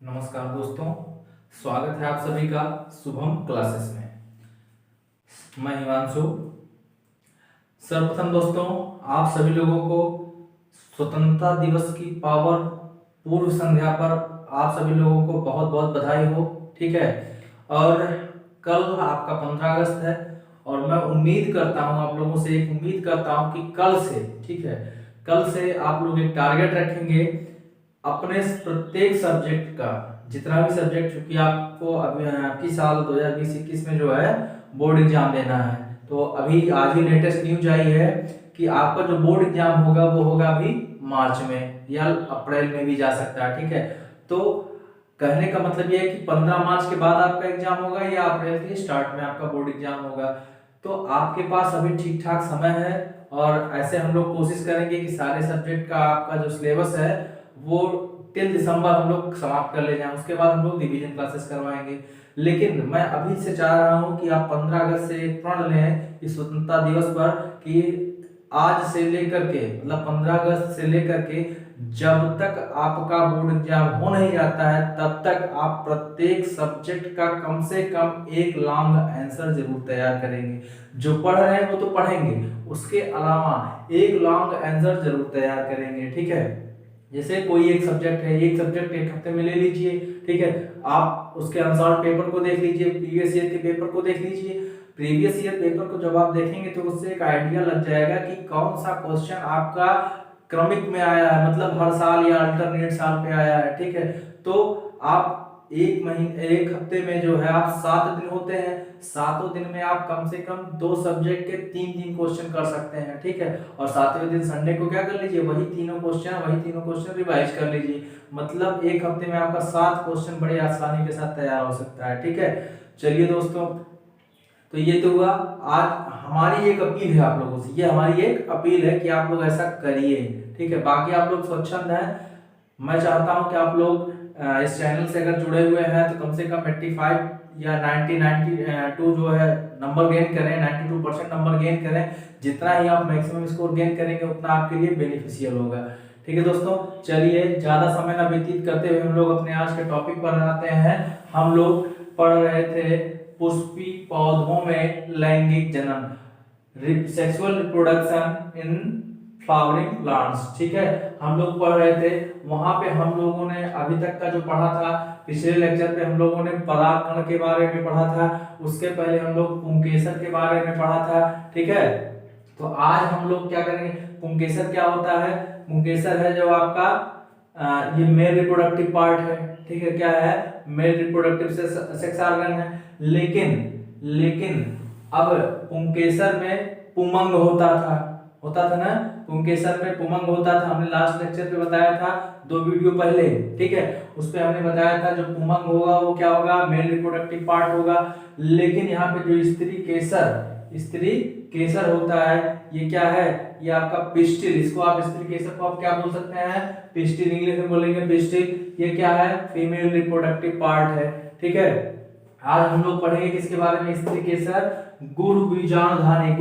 नमस्कार दोस्तों, स्वागत है आप सभी का शुभम क्लासेस में। मैं हिमांशु। सर्वप्रथम दोस्तों, आप सभी लोगों को स्वतंत्रता दिवस की पावर पूर्व संध्या पर आप सभी लोगों को बहुत बहुत बधाई हो। ठीक है, और कल आपका 15 अगस्त है और मैं उम्मीद करता हूं, आप लोगों से एक उम्मीद करता हूं कि कल से, ठीक है, कल से आप लोग एक टारगेट रखेंगे अपने प्रत्येक सब्जेक्ट का, जितना भी सब्जेक्ट, चूंकि आपको अभी आपकी साल 2020-21 में जो है बोर्ड एग्जाम देना है, तो अभी आज ही लेटेस्ट न्यूज आई है कि आपका जो बोर्ड एग्जाम होगा वो होगा अभी मार्च में या अप्रैल में भी जा सकता है। ठीक है, तो कहने का मतलब ये है कि 15 मार्च के बाद आपका एग्जाम होगा या अप्रैल के स्टार्ट में आपका बोर्ड एग्जाम होगा। तो आपके पास अभी ठीक ठाक समय है और ऐसे हम लोग कोशिश करेंगे कि सारे सब्जेक्ट का आपका जो सिलेबस है वो टिल दिसंबर हम लोग समाप्त कर ले जाएं। उसके बाद हम लोग रिवीजन क्लासेस करवाएंगे। लेकिन मैं अभी से चाह रहा हूं कि आप 15 अगस्त से प्रण लें इस स्वतंत्रता दिवस पर कि आज से लेकर के, मतलब 15 अगस्त से लेकर के जब तक आपका बोर्ड एग्जाम हो नहीं जाता है तब तक आप प्रत्येक सब्जेक्ट का कम से कम एक लॉन्ग आंसर जरूर तैयार करेंगे। जो पढ़ रहे हैं वो तो पढ़ेंगे, उसके अलावा एक लॉन्ग आंसर जरूर तैयार करेंगे। ठीक है, जैसे कोई एक सब्जेक्ट है, एक सब्जेक्ट एक हफ्ते में ले लीजिए। ठीक है, आप उसके अनुसार पेपर को देख लीजिए, प्रीवियस ईयर के पेपर को देख लीजिए। प्रीवियस ईयर पेपर को जब आप देखेंगे तो उससे एक आइडिया लग जाएगा कि कौन सा क्वेश्चन आपका क्रमिक में आया है, मतलब हर साल या अल्टरनेट साल पे आया है। ठीक है, तो आप एक महीने, एक हफ्ते में जो है आप 7 दिन होते हैं, 7 दिन में आप कम से कम 2 सब्जेक्ट के 3-3 क्वेश्चन कर सकते हैं। ठीक है, और 7वें दिन संडे को क्या कर लीजिए, वही तीनों क्वेश्चन रिवाइज कर लीजिए। मतलब एक हफ्ते में आपका 7 क्वेश्चन बड़े आसानी के साथ तैयार हो सकता है। ठीक है, चलिए दोस्तों, तो ये तो हुआ। आज हमारी एक अपील है आप लोगों से, ये हमारी एक अपील है कि आप लोग ऐसा करिए। ठीक है, बाकी आप लोग स्वच्छंद हैं। मैं चाहता हूं कि आप लोग इस चैनल से अगर जुड़े हुए हैं तो कम से कम 85 या 92 जो है नंबर गेन करें, 92% नंबर गेन करें। जितना ही आप मैक्सिमम स्कोर गेन करेंगे उतना आपके लिए बेनिफिशियल होगा। ठीक है दोस्तों, चलिए ज्यादा समय ना व्यतीत करते हुए हम लोग अपने आज के टॉपिक पर आते हैं। हम लोग पढ़ रहे थे पुष्पी पौधों में लैंगिक जनन, sexual reproduction in flowering plants. ठीक है, हम लोग पढ़ रहे थे, वहां पे हम लोगों ने अभी तक का जो पढ़ा था, पिछले लेक्चर पे हम लोगों ने परागकण के बारे में पढ़ा था, उसके पहले हम लोग पुंकेसर के बारे में पढ़ा था। ठीक है, तो आज हम लोग क्या करेंगे, पुंकेसर क्या होता है, पुंकेसर है जो आपका ये मेल रिप्रोडक्टिव पार्ट है। ठीक है, क्या है, मेल रिप्रोडक्टिव सेक्स ऑर्गन है। लेकिन अब पुंकेसर में पुमंग होता था ना, पुंकेसर में पुमंग होता था। हमने लास्ट लेक्चर पे बताया था, 2 वीडियो पहले। ठीक है, उस पे हमने बताया था जो पुमंग होगा वो क्या होगा, मेल रिप्रोडक्टिव पार्ट होगा। लेकिन यहाँ पे जो स्त्री केसर होता है, ये क्या है, ये आपका पिस्टिल। इसको आप स्त्री केसर को आप क्या बोल सकते हैं, पिस्टिल, इंग्लिश में बोलेंगे पिस्टिल। ये क्या है, फीमेल रिप्रोडक्टिव पार्ट है। ठीक है, आज हम लोग पढ़ेंगे किसके बारे में, स्त्री केसर, गुड़ बीजाणुधानी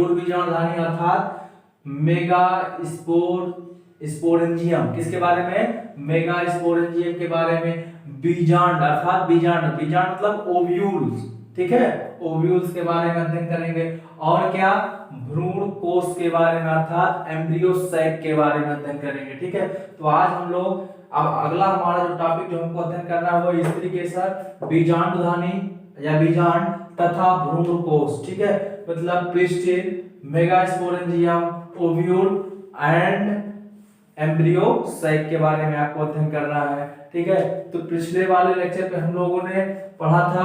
अर्थात मेगा स्पोरेंजियम। किसके बारे में, मेगा स्पोरेंजियम के बारे में। बीजांड अर्थात बीजांड मतलब ओव्यूल्स। ठीक है, ओव्यूल्स के बारे में अध्ययन करेंगे। और क्या, भ्रूण कोष के बारे में अर्थात एम्ब्रियो सैक के बारे में अध्ययन करेंगे। ठीक है, तो आज हम लोग, अब अगला हमारा जो टॉपिक जो हमको अध्ययन करना है वो स्त्री केसर, बीजांडुधानी या बीजांड तथा भ्रूण कोष। ठीक है, मतलब pistil, megasporangium, ovule and embryo sac के बारे में आपको अध्ययन करना है। ठीक है, तो पिछले वाले लेक्चर पे हम लोगों ने पढ़ा था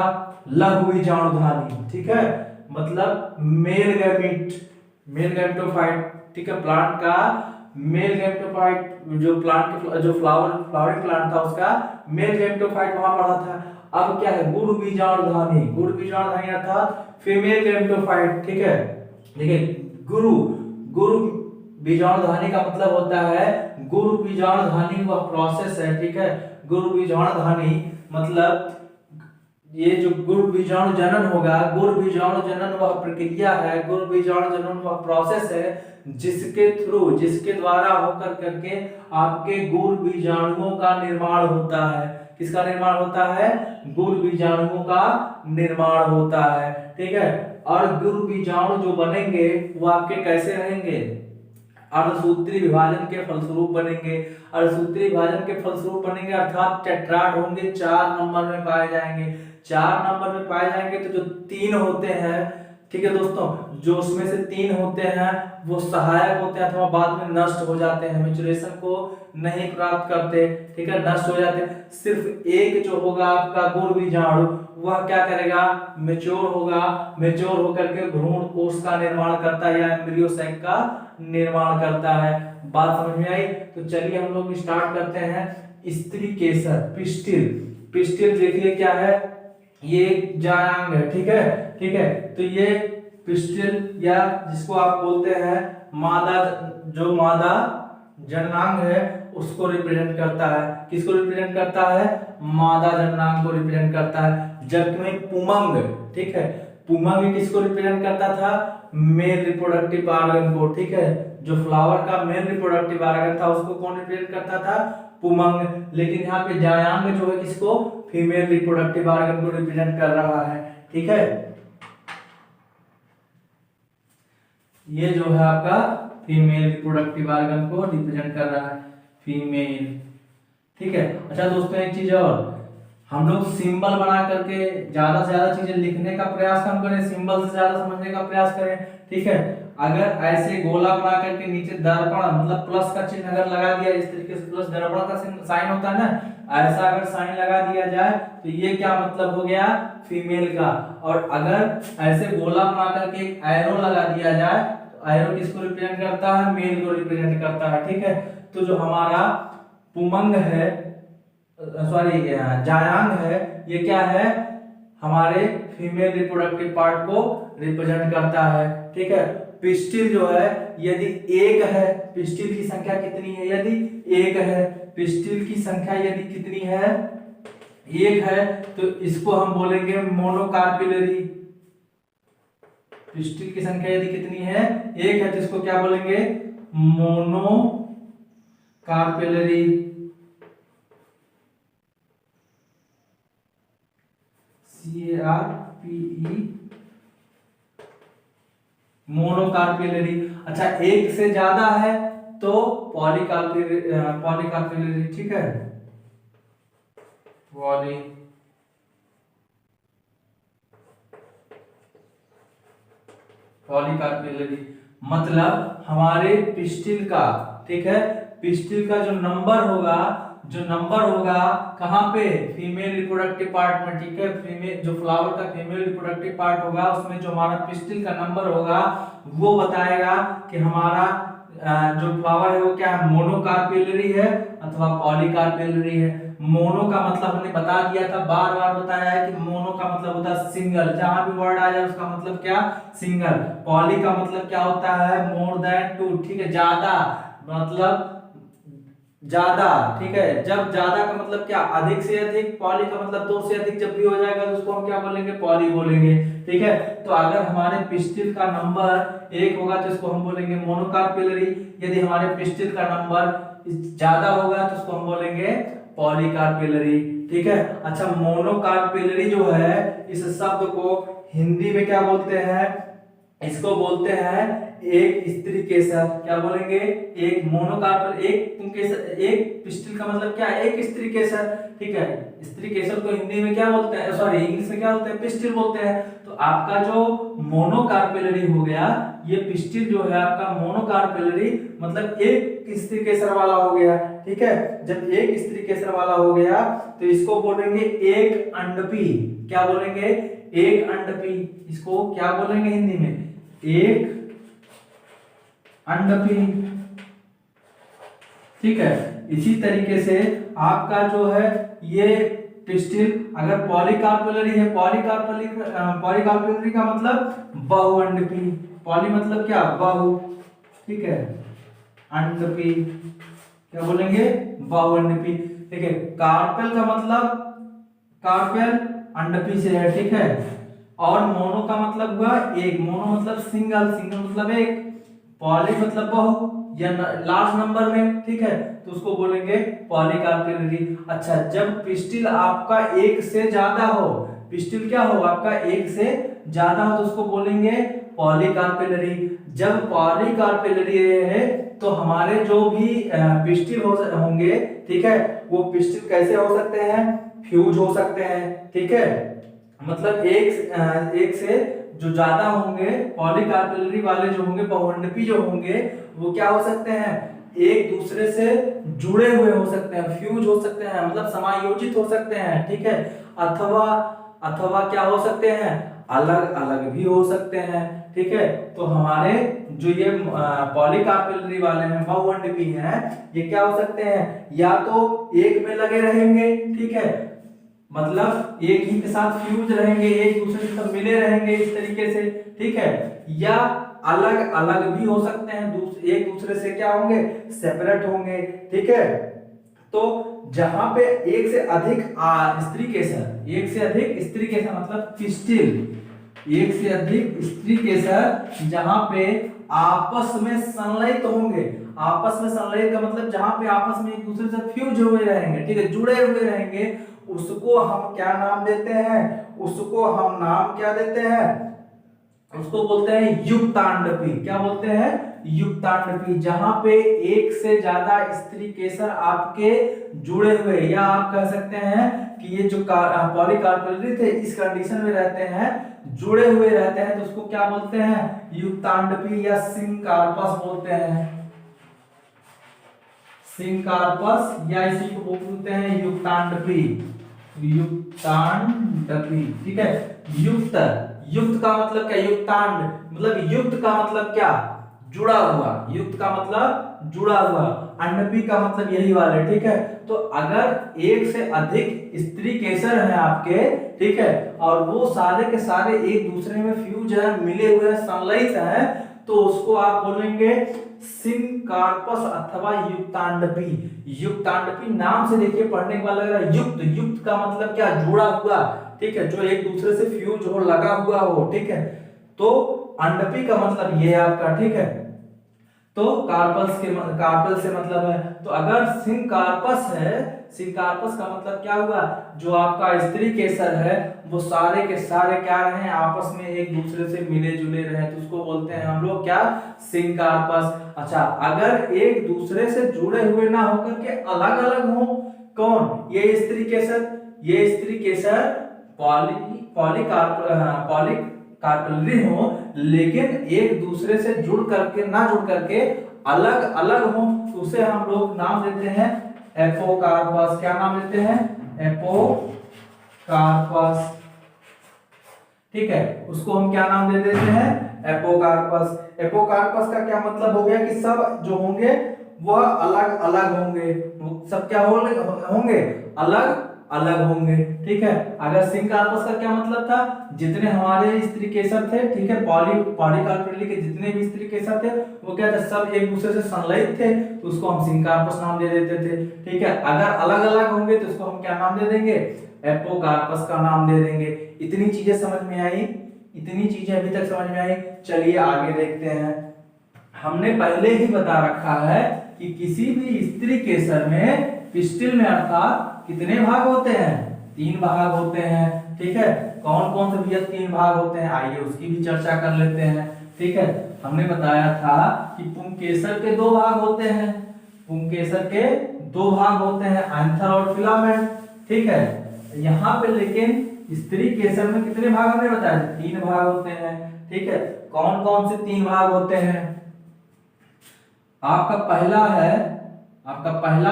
लघु बीजाणुधानी। ठीक है, मतलब मेल गैमेटोफाइट। ठीक है, प्लांट का मेल गैमेटोफाइट, जो प्लांट के जो फ्लावरिंग प्लांट था उसका मेल गैमेटोफाइट वहां पढ़ा था। अब क्या है, गुड़ बीजाणुधानी अर्थात फीमेल गैमेटोफाइट। ठीक है, देखिए गुरु बीजाणुधानी का मतलब होता है, गुरु बीजाणुधानी वह प्रोसेस है। ठीक है, गुरु बीजाणुधानी मतलब ये जो गर्भ बीजाणु जनन होगा, गर्भ बीजाणु जनन वह प्रक्रिया है, गर्भ बीजाणु जनन वह प्रोसेस है जिसके थ्रू, जिसके द्वारा होकर करके आपके गर्भ बीजाणुओं का निर्माण होता है। किसका निर्माण होता है? गर्भ बीजाणुओं का निर्माण होता है, ठीक है। और गर्भ बीजाणु जो बनेंगे वो आपके कैसे रहेंगे? अर्धसूत्री विभाजन के फलस्वरूप बनेंगे। अर्धसूत्री विभाजन के फलस्वरूप बनेंगे अर्थात टेट्राड होंगे, 4 नंबर में पाए जाएंगे। 4 नंबर में पाए जाएंगे तो जो 3 होते हैं, ठीक है दोस्तों, जो उसमें से 3 होते हैं वो सहायक होते हैं अथवा बाद में नष्ट हो जाते हैं, मैच्योरेशन को नहीं प्राप्त करते, ठीक है, नष्ट हो जाते हैं। सिर्फ एक जो होगा आपका गर्भ बीजाणु वह क्या करेगा? मैच्योर होगा, मैच्योर होकर के भ्रूण कोष का निर्माण करता है या एम्ब्रियो सैक का निर्माण करता है। बात समझ में आई? तो चलिए हम लोग स्टार्ट करते हैं। स्त्री केसर, पिस्टिल। पिस्टिल देखिए क्या है, ये एक जायांग है, ठीक है, ठीक है। तो ये पिस्टिल या जिसको आप बोलते हैं मादा, जो मादा जननांग है उसको रिप्रेजेंट करता है। किसको रिप्रेजेंट करता है? मादा जननांग को रिप्रेजेंट करता है। जबकि पुमंग, ठीक है, पुमंग किसको रिप्रेजेंट करता था? मेल रिप्रोडक्टिव ऑर्गन को, ठीक है। जो फ्लावर का मेल रिप्रोडक्टिव ऑर्गन था उसको कौन रिप्रेजेंट करता था? पुमंग। लेकिन यहाँ पे जायांग जो है किसको? फीमेल रिप्रोडक्टिव ऑर्गन को रिप्रेजेंट कर रहा है, ठीक है। ये जो है आपका फीमेल रिप्रोडक्टिव ऑर्गन को रिप्रेजेंट कर रहा है, फीमेल, ठीक है। अच्छा दोस्तों एक चीज और, हम लोग सिंबल बना करके ज्यादा से ज्यादा चीजें लिखने का प्रयास कम करें, सिंबल से ज्यादा समझने का प्रयास करें, ठीक है। अगर ऐसे गोला बना करके नीचे दर्पण मतलब प्लस का चिन्ह अगर लगा दिया, इस तरीके से प्लस दर्पण का साइन होता है ना, ऐसा अगर साइन लगा दिया जाए तो ये क्या मतलब हो गया? फीमेल का। और अगर ऐसे गोला बना करके एक एरो लगा दिया जाए तो एरो किसको रिप्रेजेंट करता है? मेल को रिप्रेजेंट करता है, ठीक है। तो जो हमारा पुमंग है, सॉरी जायांग है, ये क्या है? हमारे फीमेल रिप्रोडक्टिव पार्ट को रिप्रेजेंट करता है, ठीक है। पिस्टिल जो है यदि एक है, पिस्टिल की संख्या कितनी है? यदि एक है, पिस्टिल की संख्या यदि कितनी है? एक है, तो इसको हम बोलेंगे मोनोकार्पिलरी। पिस्टिल की संख्या यदि कितनी है? एक है, तो इसको क्या बोलेंगे? मोनोकार्पिलरी। CARPE, monocarpellary. अच्छा एक से ज्यादा है तो पॉलीकार्पिलरी, पॉलीकार्पिलरी, ठीक है, पॉलीकार्पिलरी। मतलब हमारे पिस्टिल का, ठीक है, पिस्टिल का जो नंबर होगा, जो नंबर होगा कहाँ पे? फीमेल रिप्रोडक्टिव पार्ट में, ठीक है। फीमेल जो फ्लावर का फीमेल रिप्रोडक्टिव पार्ट होगा उसमें जो हमारा पिस्टिल का नंबर होगा वो बताएगा कि हमारा जो फ्लावर है वो क्या है? मोनोकार्पिलरी है अथवा पॉलीकार्पिलरी है। मोनो का मतलब हमने बता दिया था, बार बार बताया है कि मोनो का मतलब होता है सिंगल, जहां भी वर्ड आ जाए उसका मतलब क्या? सिंगल। पॉली का मतलब क्या होता है? मोर देन टू, ठीक है, ज्यादा, मतलब ज्यादा, ठीक है। जब ज्यादा का मतलब क्या? अधिक से अधिक। पॉली का मतलब दो से अधिक जब भी हो जाएगा तो उसको हम क्या बोलेंगे? पॉली बोलेंगे, ठीक है। तो अगर हमारे पिस्टिल का नंबर एक होगा तो इसको हम बोलेंगे मोनोकार्पिलरी। यदि हमारे पिस्टिल का नंबर ज्यादा होगा तो उसको हम बोलेंगे पॉलीकार्पिलरी, ठीक है। अच्छा मोनोकार्पिलरी जो है इस शब्द को हिंदी में क्या बोलते हैं? इसको बोलते हैं एक स्त्री केसर। क्या बोलेंगे? एक मोनोकार्पल, एक केसर, एक पिस्टिल का मतलब क्या? एक स्त्री केसर, ठीक है। स्त्री केसर को हिंदी में क्या बोलते हैं? सॉरी इंग्लिश में क्या बोलते हैं? पिस्टिल बोलते हैं। तो आपका जो मोनोकार्पिलरी हो गया, ये पिस्टिल जो है आपका मोनोकार्पिलरी मतलब एक स्त्री केसर वाला हो गया, ठीक है। जब एक स्त्री केसर वाला हो गया तो इसको बोलेंगे एक अंडपी। क्या बोलेंगे? एक अंडपी। इसको क्या बोलेंगे हिंदी में? एक अंडपी, ठीक है। इसी तरीके से आपका जो है ये पिस्टिल अगर पॉलीकार्पिलरी है, पॉलीकार्पिलरी का मतलब बहुअंडपी। पॉली मतलब क्या? बहु, ठीक है। अंडपी क्या बोलेंगे? बहुअंडपी, ठीक है। कार्पेल का मतलब कार्पेल अंडपी से है, ठीक है। और मोनो का मतलब हुआ एक, मोनो मतलब सिंगल, सिंगल मतलब एक, पॉली मतलब बहु या लार्ज नंबर में, ठीक है, तो उसको बोलेंगे पॉलीकार्पेलरी। अच्छा, जब पिस्टिल आपका एक से ज्यादा हो, पिस्टिल क्या हो आपका एक से ज्यादा हो, तो उसको बोलेंगे पॉलीकार्पेलरी। जब पॉलीकार्पेलरी है तो हमारे जो भी पिस्टिल होंगे, ठीक है, वो पिस्टिल कैसे हो सकते हैं, फ्यूज हो सकते हैं, ठीक है। मतलब एक से जो ज्यादा होंगे, पॉलीकार्पेलरी वाले जो होंगे, बहुमंडपी जो होंगे, वो क्या हो सकते हैं, एक दूसरे से जुड़े हुए हो सकते हैं, फ्यूज हो सकते हैं, मतलब समायोजित हो सकते हैं, ठीक है। अथवा अथवा क्या हो सकते हैं, अलग अलग भी हो सकते हैं, ठीक है। तो हमारे जो ये पॉलीकार्पेलरी वाले हैं, बहुमंडपी हैं, ये क्या हो सकते हैं, या तो एक में लगे रहेंगे, ठीक है, मतलब एक ही के साथ फ्यूज रहेंगे, एक दूसरे के साथ मिले रहेंगे इस तरीके से, ठीक है, या अलग अलग भी हो सकते हैं, एक दूसरे से क्या होंगे, सेपरेट होंगे, ठीक है। तो जहां पे एक से अधिक स्त्री केसर, एक से अधिक स्त्री केसर मतलब पिस्टिल, एक से अधिक स्त्री केसर जहां पे आपस में संलयित होंगे, आपस में संलयित का मतलब जहां पे आपस में एक दूसरे से फ्यूज हुए रहेंगे, ठीक है, जुड़े हुए रहेंगे, उसको हम क्या नाम देते हैं, उसको हम नाम क्या देते हैं, उसको बोलते हैं युक्तांडपी। क्या बोलते हैं, युक्तांडपी। जहां पे एक से ज्यादा स्त्री केसर आपके जुड़े हुए, या आप कह सकते हैं कि ये जो पॉलीकार्पेलरी थे इस कंडीशन में रहते हैं, जुड़े हुए रहते हैं, तो उसको क्या बोलते हैं, युक्तांडपी या सिंकार्पस बोलते हैं, सिंकार्पस, या इसी को बोलते हैं युक्तांडपी, युक्तांडपी, ठीक है। युक्त, युक्त का मतलब क्या, युक्तांड मतलब युक्त का मतलब क्या, जुड़ा हुआ, युक्त का मतलब जुड़ा हुआ, अंडपी का मतलब यही वाले, ठीक है। तो अगर एक से अधिक स्त्री केसर हैं आपके, ठीक है, और वो सारे के सारे एक दूसरे में फ्यूज है, मिले हुए हैं, संलयित हैं, तो उसको आप बोलेंगे सिंकार्पस अथवा युक्तांडपी। युक्तांडपी नाम से देखिए पढ़ने के बाद लग रहा है युक्त, युक्त का मतलब क्या, जुड़ा हुआ, ठीक है, जो एक दूसरे से फ्यूज हो, लगा हुआ हो, ठीक है। तो अंडपी का मतलब ये है आपका, ठीक है। तो कार्पल से मतलब है, तो अगर सिंकार्पस है, सिंकार्पस का मतलब क्या हुआ, जो आपका स्त्री केसर है वो सारे के सारे क्या रहे, आपस में एक दूसरे से मिले जुले रहे, तो उसको बोलते हैं हम लोग क्या, सिंकार्पस। अच्छा, अगर एक दूसरे से जुड़े हुए ना होकर के अलग अलग हो, कौन, ये स्त्री केसर, ये स्त्री केसर पॉलीकार्पेलरी हो, लेकिन एक दूसरे से जुड़ करके ना जुड़ करके अलग अलग हो, तो उसे हम लोग नाम देते हैं एपोकार्पस। क्या नाम देते हैं, एपोकार्पस, ठीक है, उसको हम क्या नाम दे देते हैं, एपोकार्पस। एपोकार्पस का क्या मतलब हो गया कि सब जो होंगे वह अलग अलग होंगे, सब क्या होंगे, अलग अलग होंगे, ठीक है। अगर सिंकार्पस का क्या मतलब था, जितने हमारे स्त्री केसर थे, ठीक है, पॉलीकार्पेलरी के जितने भी स्त्री केसर थे वो क्या थे, सब एक दूसरे से संलयित थे, तो उसको हम सिंकार्पस नाम दे देते थे, ठीक है। अगर अलग अलग होंगे तो उसको हम क्या नाम दे देंगे, एपोकार्पस का नाम दे देंगे। इतनी चीजें समझ में आई, इतनी चीजें अभी तक समझ में आई। चलिए आगे देखते हैं। हमने पहले ही बता रखा है कि किसी भी स्त्री केसर में, पिस्टिल में अर्थात कितने भाग होते हैं, 3 भाग होते हैं, ठीक है। कौन कौन से भैया 3 भाग होते हैं, आइए उसकी भी चर्चा कर लेते हैं, ठीक है। हमने बताया था कि पुंकेसर के 2 भाग होते हैं, पुंकेसर के 2 भाग होते हैं, एंथर और फिलामेंट, ठीक है। यहाँ पे लेकिन स्त्री केसर में कितने भाग हमने बताया, 3 भाग होते हैं, ठीक है। कौन कौन से 3 भाग होते हैं, आपका पहला है, आपका पहला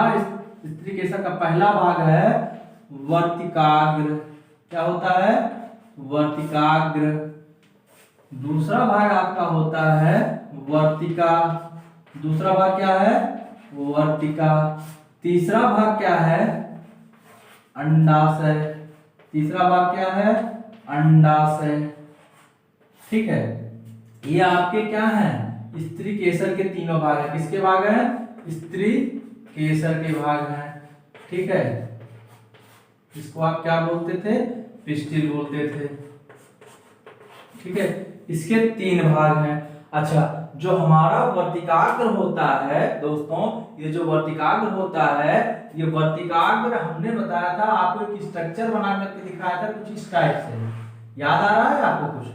स्त्री केसर का पहला भाग है वर्तिकाग्र। क्या होता है, वर्तिकाग्र। दूसरा भाग आपका होता है वर्तिका, दूसरा भाग क्या है, वर्तिका। तीसरा भाग क्या है, अंडाशय, तीसरा भाग क्या है, अंडाशय, ठीक है। ये आपके क्या हैं, स्त्री केसर के 3 भाग हैं। किसके भाग हैं, स्त्री केसर के भाग हैं, ठीक है। इसको आप क्या बोलते थे, पिस्टिल बोलते थे। ठीक है, इसके 3 भाग हैं। अच्छा, जो हमारा वर्तिकाग्र होता है दोस्तों, ये जो वर्तिकाग्र होता है, ये वर्तिकाग्र हमने बताया था आपको एक स्ट्रक्चर बना करके दिखाया था कुछ इस टाइप से। याद आ रहा है आपको?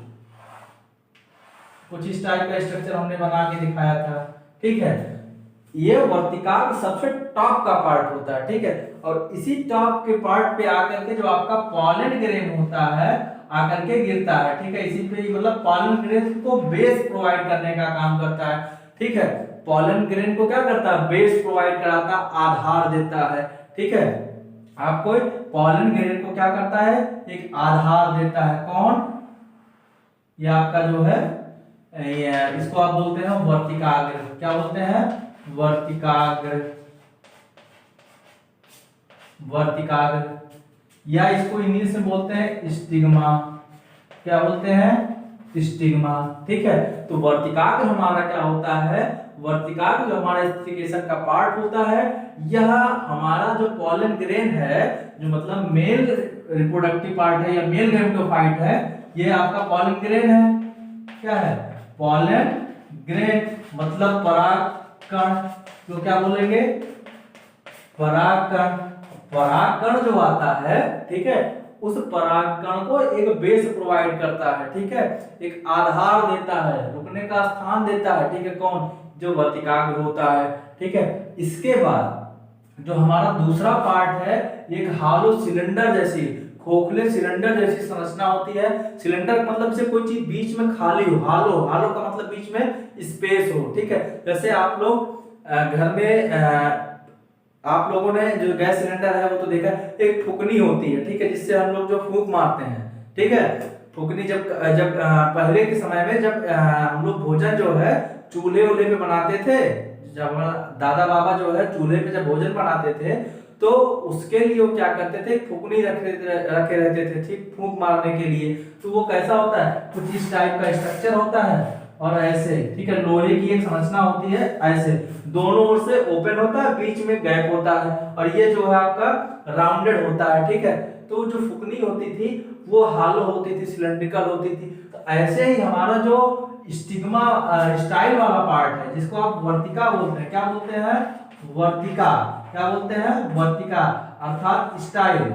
कुछ इस टाइप का स्ट्रक्चर हमने बना के दिखाया था। ठीक है, ये वर्तिकाग्र सबसे टॉप का पार्ट होता है। ठीक है, और इसी टॉप के पार्ट पे आकर के जो आपका पॉलन ग्रेन होता है आकर के गिरता है। ठीक है, इसी पे मतलब पॉलन ग्रेन को बेस प्रोवाइड करने का काम करता है। ठीक है, पॉलन ग्रेन को क्या करता है? बेस प्रोवाइड कराता, आधार देता है। ठीक है, आपको पॉलन ग्रेन को क्या करता है? एक आधार देता है। कौन? ये आपका जो है इसको आप बोलते हैं वर्तिकाग्र। क्या बोलते हैं? वर्तिकाग्र। वर्तिकाग्र, या इसको इंग्लिश में बोलते हैं स्टिग्मा। क्या बोलते हैं? स्टिग्मा। ठीक है, तो वर्तिकाग्र हमारा क्या होता है? वर्तिकाग्र जो हमारा स्टिग्मेशन का पार्ट होता है, यह हमारा जो पॉलन ग्रेन है, जो मतलब मेल रिप्रोडक्टिव पार्ट है या मेल गैमेटोफाइट है, ये आपका पॉलन ग्रेन है। क्या है? पॉलन ग्रेन मतलब परागकण। तो क्या बोलेंगे? परागकण। परागकण जो आता है, ठीक है, उस परागकण को एक बेस प्रोवाइड करता है। ठीक है, एक आधार देता है, रुकने का स्थान देता है। ठीक है, कौन? जो वर्तिकाग्र होता है। ठीक है, इसके बाद जो हमारा दूसरा पार्ट है, एक हालो सिलेंडर जैसी, खोखले सिलेंडर जैसी संरचना होती है। सिलेंडर मतलब से कोई चीज बीच में खाली हो, हालो। हालो का मतलब बीच में स्पेस हो। ठीक है, जैसे आप लोग घर में आप लोगों ने जो गैस सिलेंडर है वो तो देखा, एक फुकनी होती है। ठीक है, जिससे हम लोग जो फूंक मारते हैं। ठीक है, फुकनी जब जब पहले के समय में जब हम लोग भोजन जो है चूल्हे वूल्हे पे बनाते थे, जब दादा बाबा जो है चूल्हे पे जब भोजन बनाते थे, तो उसके लिए वो क्या करते थे? फुकनी रखे रहते थे, ठीक, फूंक मारने के लिए। तो वो कैसा होता है? कुछ इस टाइप का स्ट्रक्चर होता है और ऐसे। ठीक है, लोहे की एक संरचना होती है, ऐसे दोनों ओर से ओपन होता है, बीच में गैप होता है, और ये जो है आपका राउंडेड होता है। ठीक है, तो जो फुकनी होती थी वो हालो होती थी, सिलेंड्रिकल होती थी। तो ऐसे ही हमारा जो स्टिग्मा स्टाइल वाला पार्ट है, जिसको आप वर्तिका बोलते हैं। क्या बोलते हैं? वर्तिका। क्या बोलते हैं? वर्तिका, अर्थात स्टाइल।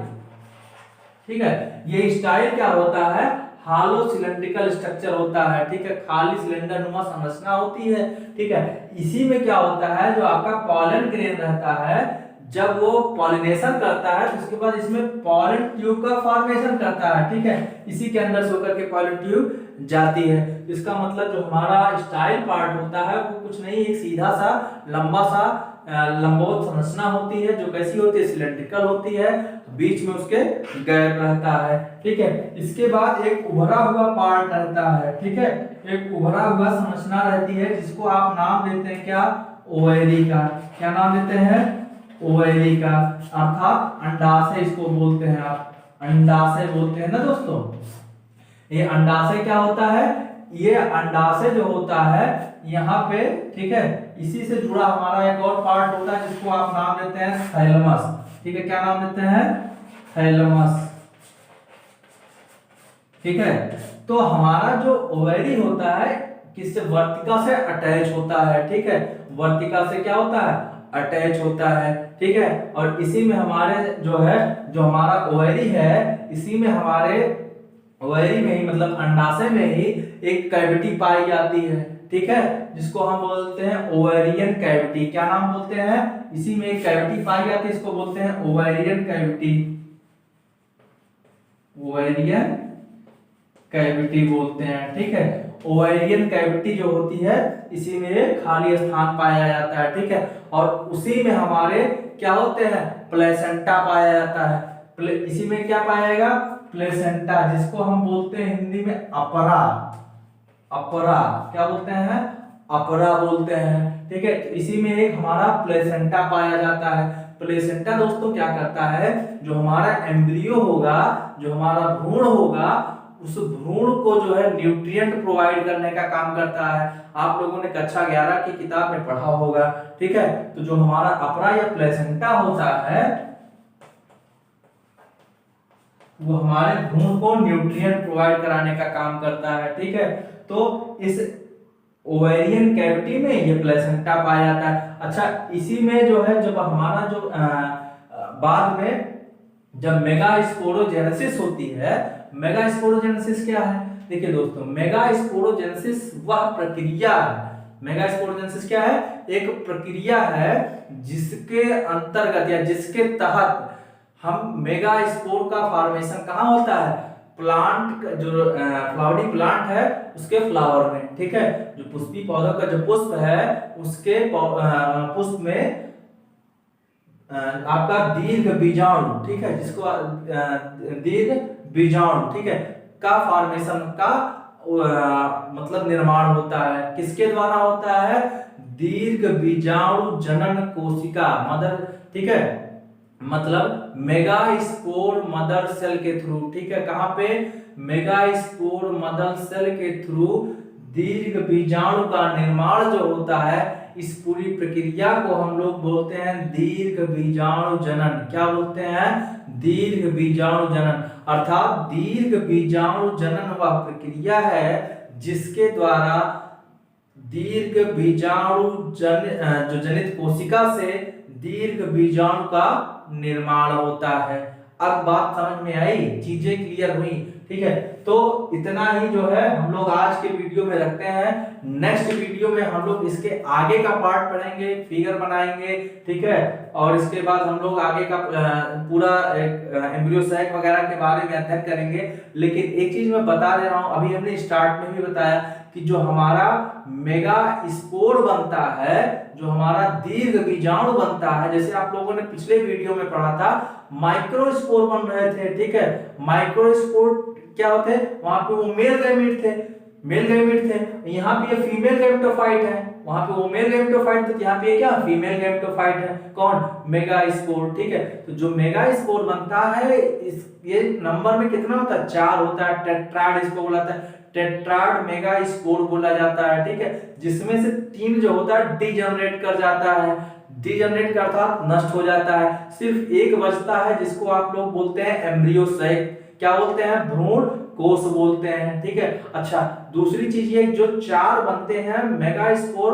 ठीक है, ये स्टाइल क्या होता है? हालो सिलेंड्रिकल स्ट्रक्चर होता है। ठीक है, खाली सिलेंडर नुमा संरचना होती है। ठीक है, इसी में क्या होता है? जो आपका पॉलन ग्रेन रहता है, जब वो पॉलिनेशन करता है तो उसके बाद इसमें पॉलन ट्यूब का फॉर्मेशन करता है। ठीक है, इसी के अंदर से होकर के पॉलन ट्यूब जाती है। इसका मतलब जो हमारा स्टाइल पार्ट होता है वो कुछ नहीं, एक सीधा सा लंबा सा लंबवत संरचना होती है, जो कैसी होती है? सिलेंड्रिकल होती है, बीच में उसके गैप रहता है। ठीक है, इसके बाद एक उभरा हुआ पार्ट रहता है। ठीक है, एक उभरा हुआ संरचना रहती है, जिसको आप नाम देते हैं क्या? ओवरी का। क्या नाम देते हैं? ओवरी का, अर्थात अंडाशय इसको बोलते हैं आप, अंडाशय बोलते हैं ना दोस्तों। ये अंडाशय क्या होता है? ये अंडाशय जो होता है यहाँ पे, ठीक है, इसी से जुड़ा हमारा एक और पार्ट होता है, जिसको आप नाम देते हैं थैलेमस। ठीक है, क्या नाम देते हैं? थैलेमस। ठीक है, तो हमारा जो ओवरी होता है किससे? वर्तिका से अटैच होता है। ठीक है, वर्तिका से क्या होता है? अटैच होता है। ठीक है, और इसी में हमारे जो है, जो हमारा ओवरी है, इसी में हमारे ओवरी में ही मतलब अंडाशय में ही एक कैविटी पाई जाती है। ठीक है, जिसको हम बोलते हैं ओवेरियन कैविटी। क्या नाम बोलते हैं? इसी में एक कैविटी पाई जाती है, इसको बोलते हैं ओवेरियन कैविटी। ओवेरियन कैविटी बोलते हैं। ठीक है, ओवेरियन कैविटी जो होती है, इसी में एक खाली स्थान पाया जाता है। ठीक है, और उसी में हमारे क्या होते हैं? प्लेसेंटा पाया जाता है। इसी में क्या पाया जाएगा? प्लेसेंटा, जिसको हम बोलते हैं हिंदी में अपरा। अपरा, क्या बोलते हैं? अपरा बोलते हैं। ठीक है, इसी में एक हमारा प्लेसेंटा पाया जाता है। प्लेसेंटा दोस्तों क्या करता है? जो हमारा एम्ब्रियो होगा, जो हमारा भ्रूण होगा, उस भ्रूण को जो है न्यूट्रिएंट प्रोवाइड करने का काम करता है। आप लोगों ने कक्षा 11 की किताब में पढ़ा होगा। ठीक है, तो जो हमारा अपरा या प्लेसेंटा होता है, वो हमारे भ्रूण को न्यूट्रिएंट प्रोवाइड कराने का काम करता है, ठीक है। तो इस ओवेरियन कैविटी में ये प्लेसेंटा पाया जाता है। अच्छा, इसी में जो है जब हमारा जो बाद में जब मेगास्पोरोजेनेसिस होती है, मेगास्पोरोजेनेसिस क्या है? देखिए दोस्तों, मेगास्पोरोजेनेसिस वह प्रक्रिया है, मेगास्पोरोजेनेसिस क्या है? एक प्रक्रिया है जिसके अंतर्गत या जिसके तहत हम मेगास्पोर का फॉर्मेशन कहाँ होता है? प्लांट जो फ्लावरिंग प्लांट है उसके फ्लावर में, ठीक है। जो पुष्पी पौधों का जो पुष्प है उसके पुष्प में आपका दीर्घ बीजाणु, ठीक है, जिसको दीर्घ बीजाणु, ठीक है, का फॉर्मेशन का मतलब निर्माण होता है। किसके द्वारा होता है? दीर्घ बीजाणु जनन कोशिका, मदर, ठीक है, मतलब मेगास्पोर मदर सेल के थ्रू, ठीक है। कहां पे? मेगास्पोर मदर सेल के थ्रू दीर्घ बीजाणु का निर्माण जो होता है, इस पूरी प्रक्रिया को हम लोग बोलते हैं दीर्घ बीजाणु जनन। क्या बोलते हैं? दीर्घ बीजाणु जनन। अर्थात दीर्घ बीजाणु जनन वह प्रक्रिया है जिसके द्वारा दीर्घ बीजाणु जो जनित कोशिका से दीर्घ बीजाणु का निर्माण होता है। अब बात समझ में आई, चीजें क्लियर हुई, ठीक है। तो इतना ही जो है हम लोग आज के वीडियो में रखते हैं। नेक्स्ट वीडियो में हम लोग इसके आगे का पार्ट पढ़ेंगे, फिगर बनाएंगे, ठीक है। और इसके बाद हम लोग आगे का पूरा एम्ब्रियो सैक वगैरह के बारे में अध्ययन करेंगे। लेकिन एक चीज मैं बता दे रहा हूं, अभी हमने स्टार्ट में भी बताया कि जो हमारा मेगास्पोर बनता है, जो हमारा दीर्घ बीजाणु बनता है, जैसे आप लोगों ने पिछले वीडियो में पढ़ा था माइक्रोस्पोर बन रहे थे, ठीक है। माइक्रोस्पोर क्या होते हैं? वहां पे वो मेल गैमीट थे, मेल गैमीट थे। यहाँ पे ये फीमेल गैमेटोफाइट है, वहां पे वो मेल गैमेटोफाइट थे, यहाँ पे क्या फीमेल गैमेटोफाइट है। कौन? मेगास्पोर, ठीक है। तो जो मेगास्पोर बनता है इस ये नंबर में कितना होता है? 4 होता है। टेट्राड इसको बोला जाता है, टेट्राड मेगास्पोर बोला जाता है, ठीक है। जिसमें से 3 जो होता है डीजनरेट कर जाता है, डीजनरेट का अर्थात नष्ट हो जाता है। सिर्फ एक बचता है जिसको आप लोग बोलते हैं एम्ब्रियो सैक। क्या बोलते हैं? भ्रूण कोश बोलते हैं, ठीक है। अच्छा, दूसरी चीज ये जो 4 बनते हैं मेगास्पोर,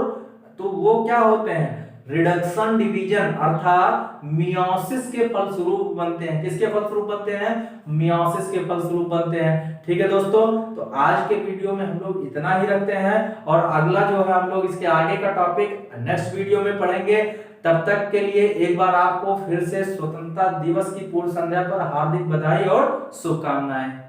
तो वो क्या होते हैं? रिडक्शन डिवीजन अर्थात मियोसिस के फलस्वरूप बनते हैं। किसके फलस्वरूप बनते हैं? मियोसिस के फलस्वरूप बनते हैं, ठीक है दोस्तों। तो आज के वीडियो में हम लोग इतना ही रखते हैं और अगला जो है हम लोग इसके आगे का टॉपिक नेक्स्ट वीडियो में पढ़ेंगे। तब तक के लिए एक बार आपको फिर से स्वतंत्रता दिवस की पूर्व संध्या पर हार्दिक बधाई और शुभकामनाएं।